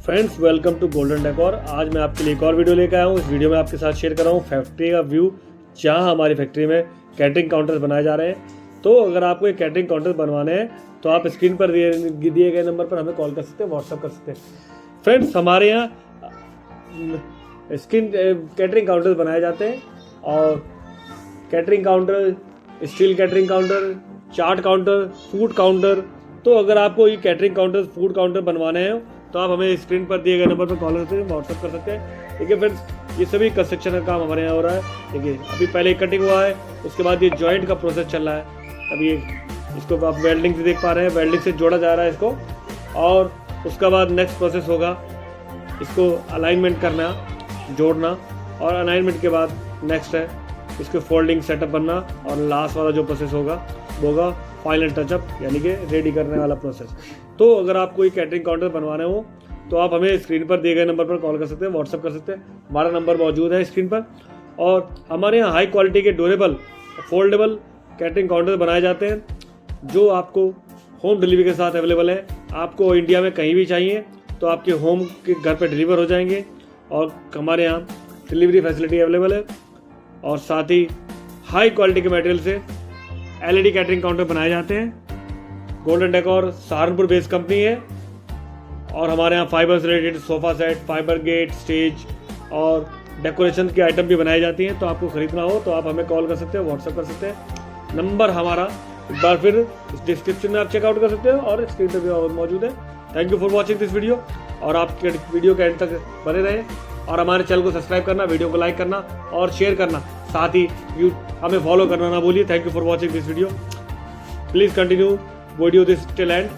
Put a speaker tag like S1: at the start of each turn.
S1: Friends, welcome to Golden Decor. आज मैं आपके लिए एक और वीडियो लेकर आया हूँ। इस वीडियो में आपके साथ शेयर कर रहा हूँ फैक्ट्री का व्यू, जहाँ हमारी फैक्ट्री में कैटरिंग काउंटर्स बनाए जा रहे हैं। तो अगर आपको एक कैटरिंग काउंटर बनवाने हैं तो आप स्क्रीन पर दिए गए नंबर पर हमें कॉल कर सकते हैं, व्हाट्सअप कर सकते हैं। फ्रेंड्स, हमारे यहाँ कैटरिंग काउंटर्स बनाए जाते हैं और catering counter, steel catering counter, chaat counter, food counter. तो अगर आपको ये कैटरिंग काउंटर, फूड काउंटर बनवाने हैं तो आप हमें स्क्रीन पर दिए गए नंबर पर कॉल कर सकते हैं, व्हाट्सअप कर सकते हैं। ठीक है फ्रेंड्स, ये सभी कंस्ट्रक्शन का काम हमारे यहाँ हो रहा है। देखिए, अभी पहले कटिंग हुआ है, उसके बाद ये जॉइंट का प्रोसेस चल रहा है। अभी इसको आप वेल्डिंग से देख पा रहे हैं, वेल्डिंग से जोड़ा जा रहा है इसको, और उसका बाद नेक्स्ट प्रोसेस होगा इसको अलाइनमेंट करना, जोड़ना, और अलाइनमेंट के बाद नेक्स्ट है इसके फोल्डिंग सेटअप बनना, और लास्ट वाला जो प्रोसेस होगा वो होगा फाइनल टचअप, यानी कि रेडी करने वाला प्रोसेस। तो अगर आप कोई कैटरिंग काउंटर बनवाने हो तो आप हमें स्क्रीन पर दिए गए नंबर पर कॉल कर सकते हैं, व्हाट्सअप कर सकते हैं। हमारा नंबर मौजूद है स्क्रीन पर। और हमारे यहाँ हाई क्वालिटी के ड्यूरेबल फोल्डेबल कैटरिंग काउंटर बनाए जाते हैं, जो आपको होम डिलीवरी के साथ अवेलेबल है। आपको इंडिया में कहीं भी चाहिए तो आपके होम के घर पर डिलीवर हो जाएंगे, और हमारे यहाँ डिलीवरी फैसिलिटी अवेलेबल है। और साथ ही हाई क्वालिटी के मटेरियल से LED कैटरिंग काउंटर बनाए जाते हैं। Golden Decor Saharanpur based company है, और हमारे यहाँ फाइबर से related sofa set, fibre gate, stage और डेकोरेशन की आइटम भी बनाई जाती हैं। तो आपको ख़रीदना हो तो आप हमें कॉल कर सकते हैं, व्हाट्सअप कर सकते हैं। नंबर हमारा एक बार फिर डिस्क्रिप्शन में आप चेकआउट कर सकते हैं और स्क्रीन पर भी मौजूद है। Thank you for watching this video, और आप वीडियो के एंड तक बने रहें, और हमारे चैनल को सब्सक्राइब करना, वीडियो को लाइक करना और शेयर करना, साथ ही हमें फॉलो करना ना भूलिए। Thank you for watching this video. Please continue video this till and.